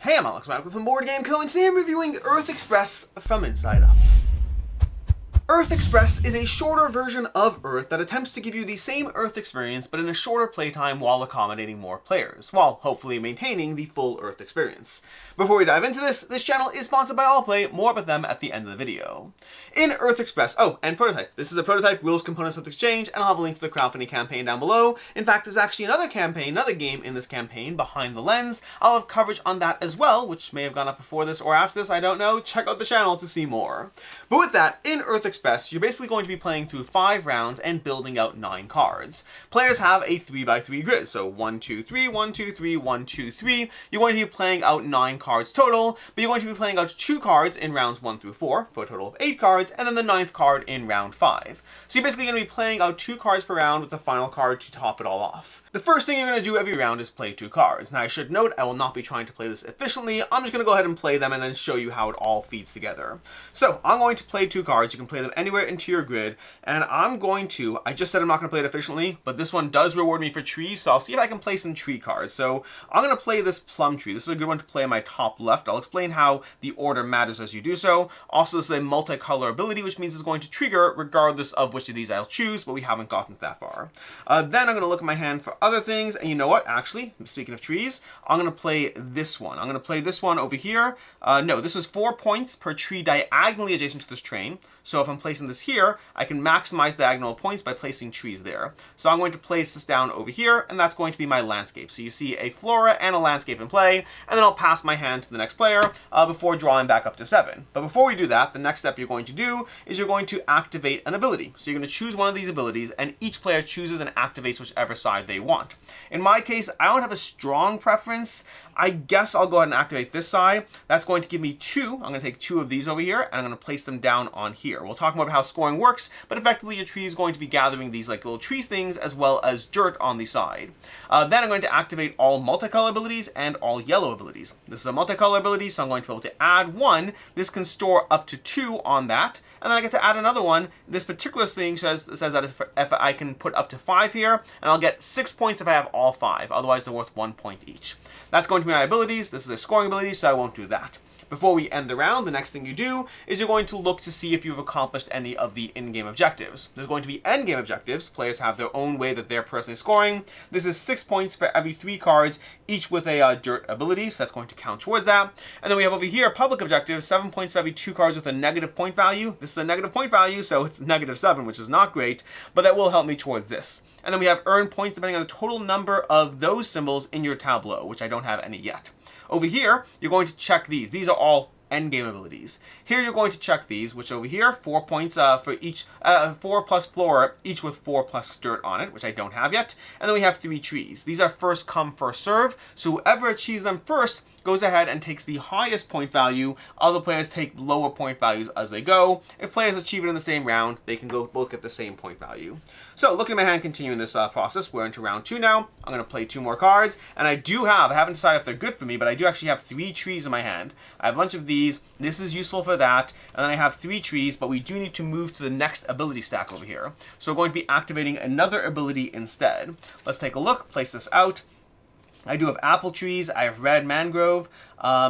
Hey, I'm Alex Radical from Board Game Co, and today I'm reviewing Earth Express from Inside Up. Earth Express is a shorter version of Earth that attempts to give you the same Earth experience but in a shorter playtime while accommodating more players, while hopefully maintaining the full Earth experience. Before we dive into this channel is sponsored by Allplay, more about them at the end of the video. In Earth Express, and prototype. This is a prototype, rules, components, subject exchange, and I'll have a link to the crowdfunding campaign down below. In fact, there's actually another game in this campaign, Behind the Lens. I'll have coverage on that as well, which may have gone up before this or after this, I don't know. Check out the channel to see more. But with that, in Earth Express, you're basically going to be playing through 5 rounds and building out 9 cards. Players have a 3x3 grid, so 1, 2, 3, 1, 2, 3, 1, 2, 3. You're going to be playing out 9 cards total, but you're going to be playing out 2 cards in rounds 1 through 4, for a total of 8 cards, and then the 9th card in round 5. So you're basically going to be playing out 2 cards per round with the final card to top it all off. The first thing you're going to do every round is play 2 cards. Now I should note, I will not be trying to play this efficiently. I'm just going to go ahead and play them and then show you how it all feeds together. So I'm going to play 2 cards. You can play them anywhere into your grid. And I just said I'm not going to play it efficiently, but this one does reward me for trees. So I'll see if I can play some tree cards. So I'm going to play this plum tree. This is a good one to play in my top left. I'll explain how the order matters as you do so. Also, this is a multicolor ability, which means it's going to trigger regardless of which of these I'll choose, but we haven't gotten that far. Then I'm going to look at my hand for other things, and you know what, actually, speaking of trees, I'm going to play this one. I'm going to play this one over here. No, this was 4 points per tree diagonally adjacent to this train. So if I'm placing this here, I can maximize diagonal points by placing trees there. So I'm going to place this down over here, and that's going to be my landscape. So you see a flora and a landscape in play, and then I'll pass my hand to the next player before drawing back up to 7. But before we do that, the next step you're going to do is you're going to activate an ability. So you're going to choose one of these abilities, and each player chooses and activates whichever side they want. In my case, I don't have a strong preference. I guess I'll go ahead and activate this side. That's going to give me 2. I'm going to take 2 of these over here, and I'm going to place them down on here. We'll talk about how scoring works, but effectively your tree is going to be gathering these like little tree things as well as dirt on the side. Then I'm going to activate all multicolor abilities and all yellow abilities. This is a multicolor ability, so I'm going to be able to add 1. This can store up to 2 on that. And then I get to add another one. This particular thing says that if I can put up to 5 here, and I'll get 6 points if I have all 5. Otherwise, they're worth 1 point each. That's going to be my abilities. This is a scoring ability, so I won't do that. Before we end the round, the next thing you do is you're going to look to see if you've accomplished any of the in-game objectives. There's going to be end-game objectives. Players have their own way that they're personally scoring. This is 6 points for every 3 cards, each with a dirt ability, so that's going to count towards that. And then we have over here public objectives, 7 points for every 2 cards with a negative point value. This is a negative point value, so it's -7, which is not great, but that will help me towards this. And then we have earn points depending on the total number of those symbols in your tableau, which I don't have any yet. Over here, you're going to check these. These are all endgame abilities. Here you're going to check these, which over here, 4 points for each, 4 plus flora, each with 4 plus dirt on it, which I don't have yet. And then we have 3 trees. These are first come, first serve. So whoever achieves them first goes ahead and takes the highest point value. Other players take lower point values as they go. If players achieve it in the same round, they can both get the same point value. So looking at my hand, continuing this process, we're into round 2 now. I'm going to play 2 more cards, and I haven't decided if they're good for me, but I do actually have 3 trees in my hand. I have a bunch of these. This is useful for that, and then I have 3 trees, but we do need to move to the next ability stack over here. So we're going to be activating another ability instead. Let's take a look, place this out. I do have apple trees, I have red mangrove.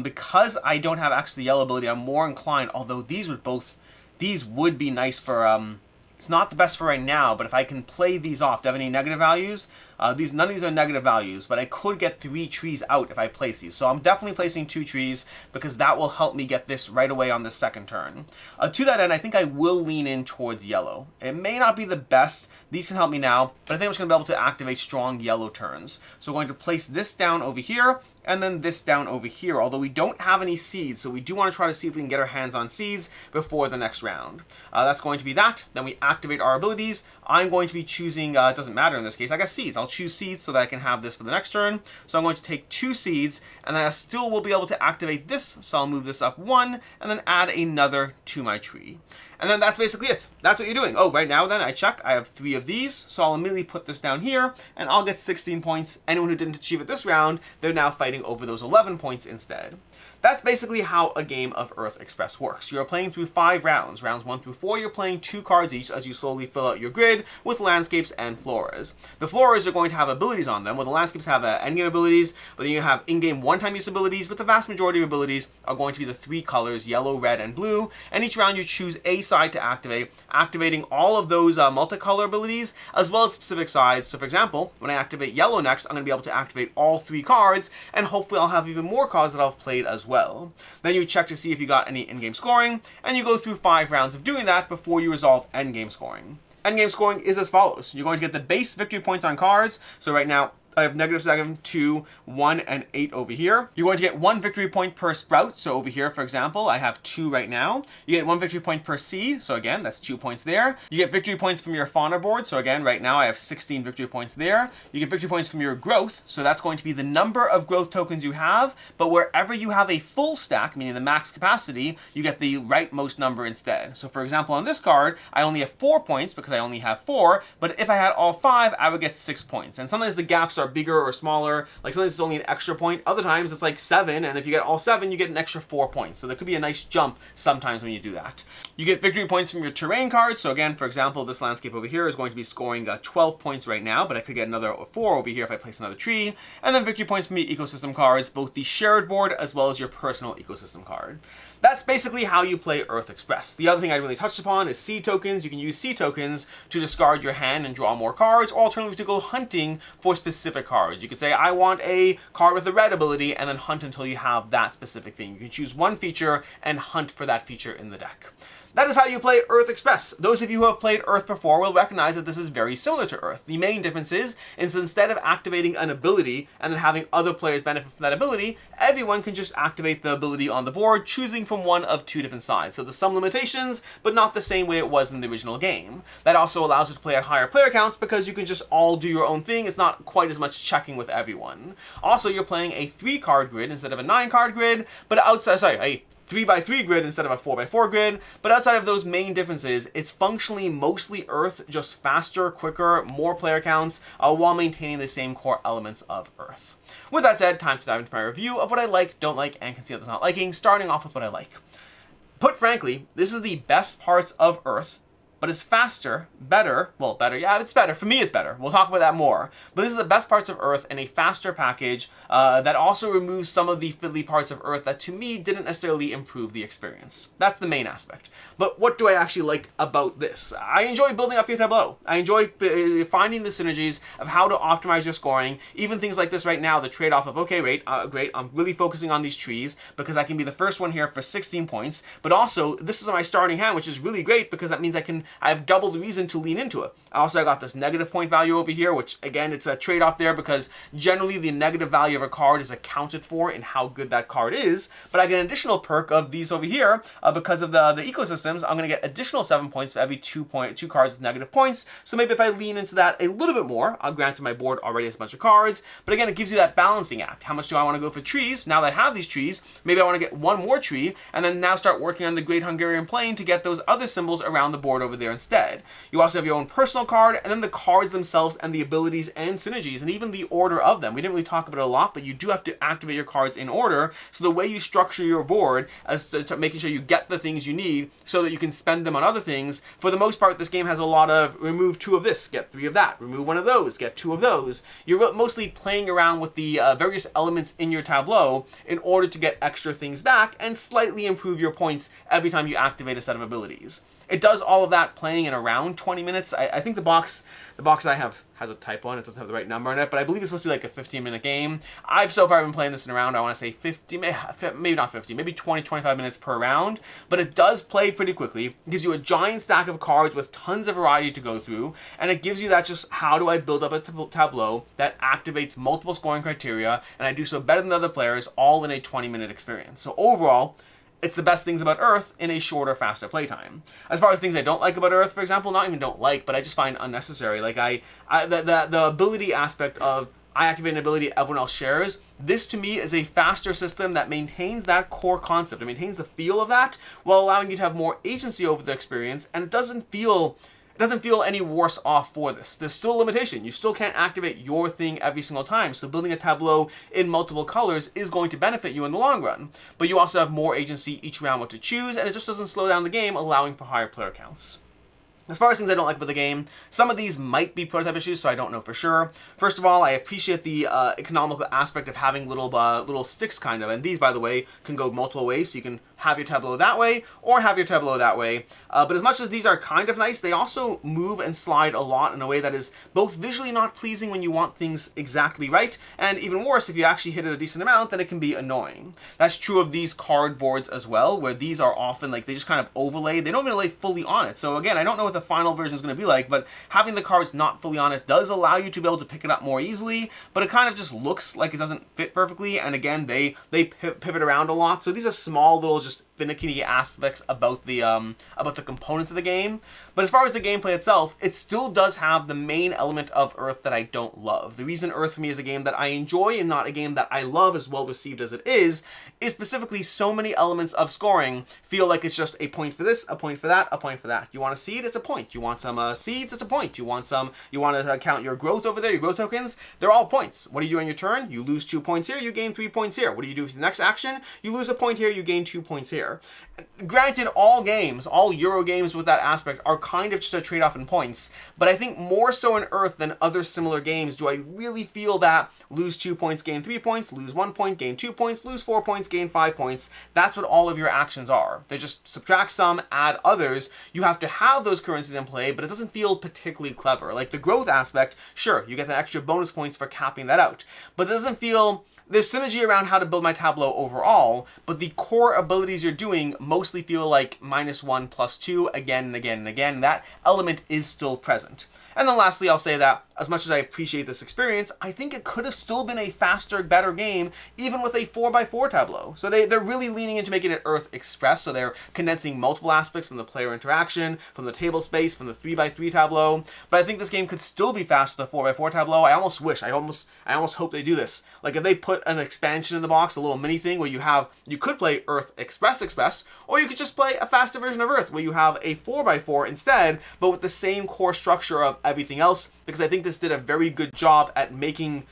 Because I don't have actually the yellow ability, I'm more inclined, although these would be nice for, it's not the best for right now, but if I can play these off, do I have any negative values? None of these are negative values, but I could get 3 trees out if I place these. So I'm definitely placing 2 trees because that will help me get this right away on the second turn. To that end, I think I will lean in towards yellow. It may not be the best. These can help me now, but I think I'm just going to be able to activate strong yellow turns. So we're going to place this down over here, and then this down over here, although we don't have any seeds, so we do want to try to see if we can get our hands on seeds before the next round. That's going to be that. Then we activate our abilities. I'm going to be choosing, it doesn't matter in this case, I got seeds. I'll choose seeds so that I can have this for the next turn. So I'm going to take 2 seeds, and then I still will be able to activate this, so I'll move this up 1, and then add another to my tree. And then that's basically it. That's what you're doing. Oh, right now then I check. I have 3 of these. So I'll immediately put this down here and I'll get 16 points. Anyone who didn't achieve it this round, they're now fighting over those 11 points instead. That's basically how a game of Earth Express works. You're playing through 5 rounds. Rounds 1 through 4, you're playing 2 cards each as you slowly fill out your grid with landscapes and floras. The floras are going to have abilities on them, while the landscapes have endgame abilities, but then you have in-game one-time use abilities, but the vast majority of abilities are going to be the 3 colors, yellow, red, and blue, and each round you choose a side to activate, activating all of those multicolor abilities, as well as specific sides. So for example, when I activate yellow next, I'm going to be able to activate all 3 cards, and hopefully I'll have even more cards that I've played as well. Then you check to see if you got any in-game scoring, and you go through 5 rounds of doing that before you resolve endgame scoring. Endgame scoring is as follows. You're going to get the base victory points on cards. So right now, I have -7, 2, 1, and 8 over here. You're going to get 1 victory point per sprout. So over here, for example, I have 2 right now. You get 1 victory point per seed. So again, that's 2 points there. You get victory points from your fauna board. So again, right now I have 16 victory points there. You get victory points from your growth. So that's going to be the number of growth tokens you have. But wherever you have a full stack, meaning the max capacity, you get the rightmost number instead. So for example, on this card, I only have 4 points because I only have 4. But if I had all 5, I would get 6 points. And sometimes the gaps are bigger or smaller. Like sometimes it's only an extra point. Other times it's like 7, and if you get all 7, you get an extra 4 points. So there could be a nice jump sometimes when you do that. You get victory points from your terrain cards. So again, for example, this landscape over here is going to be scoring 12 points right now, but I could get another 4 over here if I place another tree. And then victory points from your ecosystem cards, both the shared board as well as your personal ecosystem card. That's basically how you play Earth Express. The other thing I really touched upon is seed tokens. You can use seed tokens to discard your hand and draw more cards, or alternatively to go hunting for specific cards. You could say, I want a card with a red ability, and then hunt until you have that specific thing. You can choose one feature and hunt for that feature in the deck. That is how you play Earth Express. Those of you who have played Earth before will recognize that this is very similar to Earth. The main difference is instead of activating an ability and then having other players benefit from that ability, everyone can just activate the ability on the board, choosing from one of 2 different sides. So there's some limitations, but not the same way it was in the original game. That also allows you to play at higher player counts because you can just all do your own thing. It's not quite as much checking with everyone. Also, you're playing a 3-card grid instead of a 9-card grid, but a 3x3 grid instead of a 4x4 grid, but outside of those main differences, it's functionally mostly Earth, just faster, quicker, more player counts, while maintaining the same core elements of Earth. With that said, time to dive into my review of what I like, don't like, and can see others not liking, starting off with what I like. Put frankly, this is the best parts of Earth, but it's faster, better, yeah, it's better. For me, it's better. We'll talk about that more. But this is the best parts of Earth in a faster package that also removes some of the fiddly parts of Earth that, to me, didn't necessarily improve the experience. That's the main aspect. But what do I actually like about this? I enjoy building up your tableau. I enjoy finding the synergies of how to optimize your scoring. Even things like this right now, the trade-off of, okay, great, I'm really focusing on these trees because I can be the first one here for 16 points. But also, this is my starting hand, which is really great because that means I have double the reason to lean into it. Also, I got this negative point value over here, which again, it's a trade-off there because generally the negative value of a card is accounted for in how good that card is. But I get an additional perk of these over here because of the ecosystems. I'm going to get additional 7 points for every 2 cards with negative points. So maybe if I lean into that a little bit more, granted my board already has a bunch of cards, but again, it gives you that balancing act. How much do I want to go for trees? Now that I have these trees, maybe I want to get one more tree and then now start working on the Great Hungarian Plain to get those other symbols around the board over there instead. You also have your own personal card, and then the cards themselves and the abilities and synergies, and even the order of them. We didn't really talk about it a lot, but you do have to activate your cards in order. So the way you structure your board as to making sure you get the things you need so that you can spend them on other things. For the most part, this game has a lot of remove 2 of this, get 3 of that, remove 1 of those, get 2 of those. You're mostly playing around with the various elements in your tableau in order to get extra things back and slightly improve your points every time you activate a set of abilities. It does all of that playing in around 20 minutes. I think the box I have has a typo on it. It doesn't have the right number in it, but I believe it's supposed to be like a 15-minute game. I've so far been playing this in around, I want to say 50, maybe not 50, maybe 20, 25 minutes per round, but it does play pretty quickly. It gives you a giant stack of cards with tons of variety to go through, and it gives you that just how do I build up a tableau that activates multiple scoring criteria, and I do so better than the other players, all in a 20-minute experience. So overall, it's the best things about Earth in a shorter, faster playtime. As far as things I don't like about Earth, for example, not even don't like, but I just find unnecessary. Like the ability aspect of I activate an ability everyone else shares. This to me is a faster system that maintains that core concept. It maintains the feel of that while allowing you to have more agency over the experience, and it doesn't feel any worse off for this. There's still a limitation. You still can't activate your thing every single time, so building a tableau in multiple colors is going to benefit you in the long run. But you also have more agency each round what to choose, and it just doesn't slow down the game, allowing for higher player counts. As far as things I don't like about the game, some of these might be prototype issues, so I don't know for sure. First of all, I appreciate the economical aspect of having little sticks kind of, and these, by the way, can go multiple ways, so you can have your tableau that way, or have your tableau that way. But as much as these are kind of nice, they also move and slide a lot in a way that is both visually not pleasing when you want things exactly right, and even worse, if you actually hit it a decent amount, then it can be annoying. That's true of these cardboards as well, where these are often, like, they just kind of overlay. They don't even lay fully on it. So again, I don't know what the final version is going to be like, but having the cards not fully on it does allow you to be able to pick it up more easily, but it kind of just looks like it doesn't fit perfectly, and again, they pivot around a lot. So these are small little just finicky aspects about the components of the game. But as far as the gameplay itself, it still does have the main element of Earth that I don't love. The reason Earth for me is a game that I enjoy and not a game that I love as well received as it is specifically so many elements of scoring feel like it's just a point for this, a point for that, a point for that. You want a seed, it's a point. You want some seeds, it's a point. You want to count your growth over there, your growth tokens, they're all points. What do you do on your turn? You lose 2 points here, you gain 3 points here. What do you do for the next action? You lose a point here, you gain 2 points here. Granted, all games, all Euro games with that aspect are kind of just a trade-off in points, but I think more so in Earth than other similar games do I really feel that lose 2 points, gain 3 points, lose 1 point, gain 2 points, lose 4 points, gain 5 points. That's what all of your actions are. They just subtract some, add others. You have to have those currencies in play, but it doesn't feel particularly clever. Like the growth aspect, sure, you get the extra bonus points for capping that out, but it doesn't feel... There's synergy around how to build my tableau overall, but the core abilities you're doing mostly feel like -1, +2, again and again and again. That element is still present. And then lastly, I'll say that as much as I appreciate this experience, I think it could have still been a faster, better game, even with a 4x4 tableau. So they're really leaning into making it Earth Express, so they're condensing multiple aspects from the player interaction, from the table space, from the 3x3 tableau. But I think this game could still be fast with a 4x4 tableau. I almost hope they do this. Like if they put an expansion in the box, a little mini thing where you could play Earth Express, or you could just play a faster version of Earth where you have a 4x4 instead, but with the same core structure of everything else, because I think this did a very good job at making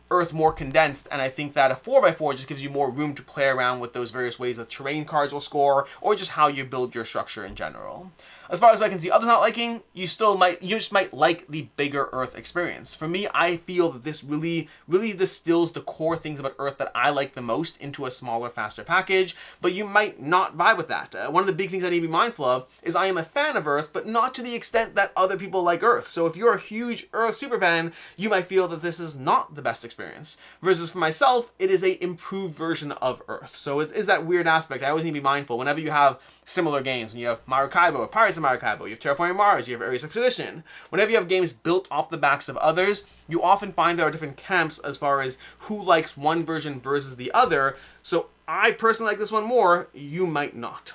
Earth more condensed, and I think that a 4x4 just gives you more room to play around with those various ways that terrain cards will score, or just how you build your structure in general. As far as I can see others not liking, you just might like the bigger Earth experience. For me, I feel that this really distills the core things about Earth that I like the most into a smaller, faster package, but you might not vibe with that. One of the big things I need to be mindful of is I am a fan of Earth, but not to the extent that other people like Earth. So if you're a huge Earth superfan, you might feel that this is not the best experience. Versus for myself, it is a improved version of Earth. So it is that weird aspect. I always need to be mindful whenever you have similar games, and you have Maracaibo or Pirates of Maracaibo, you have Terraforming Mars, you have Ares Expedition. Whenever you have games built off the backs of others, you often find there are different camps as far as who likes one version versus the other. So I personally like this one more, you might not.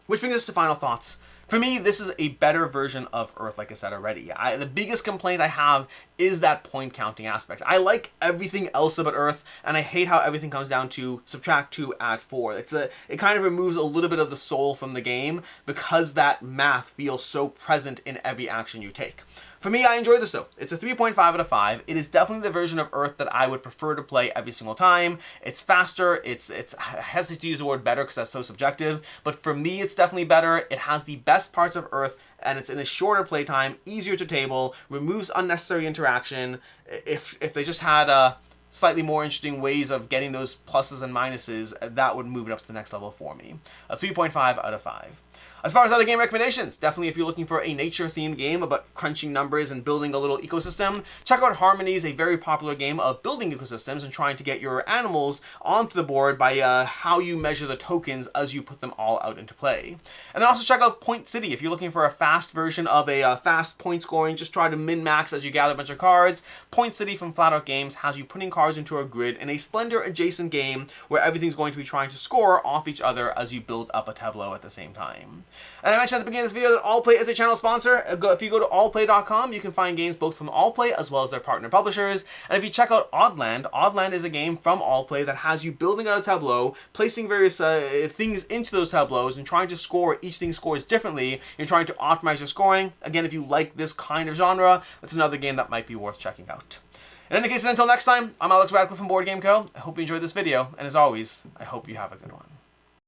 Which brings us to final thoughts. For me, this is a better version of Earth, like I said already. The biggest complaint I have is that point counting aspect. I like everything else about Earth, and I hate how everything comes down to subtract 2, add 4. It kind of removes a little bit of the soul from the game because that math feels so present in every action you take. For me, I enjoy this though. It's a 3.5 out of 5. It is definitely the version of Earth that I would prefer to play every single time. It's faster. I hesitate to use the word better because that's so subjective, but for me, it's definitely better. It has the best parts of Earth, and it's in a shorter playtime, easier to table, removes unnecessary interaction. If they just had slightly more interesting ways of getting those pluses and minuses, that would move it up to the next level for me. A 3.5 out of 5. As far as other game recommendations, definitely if you're looking for a nature-themed game about crunching numbers and building a little ecosystem, check out Harmonies, a very popular game of building ecosystems and trying to get your animals onto the board by how you measure the tokens as you put them all out into play. And then also check out Point City if you're looking for a fast version of a fast point scoring, just try to min-max as you gather a bunch of cards. Point City from Flat Out Games has you putting cards cards into a grid in a Splendor adjacent game where everything's going to be trying to score off each other as you build up a tableau at the same time. And I mentioned at the beginning of this video that Allplay is a channel sponsor. If you go to allplay.com, you can find games both from Allplay as well as their partner publishers. And if you check out Oddland, Oddland is a game from Allplay that has you building out a tableau, placing various things into those tableaus and trying to score. Each thing scores differently. You're trying to optimize your scoring. Again, if you like this kind of genre, that's another game that might be worth checking out. In any case, until next time, I'm Alex Radcliffe from Board Game Co. I hope you enjoyed this video, and as always, I hope you have a good one.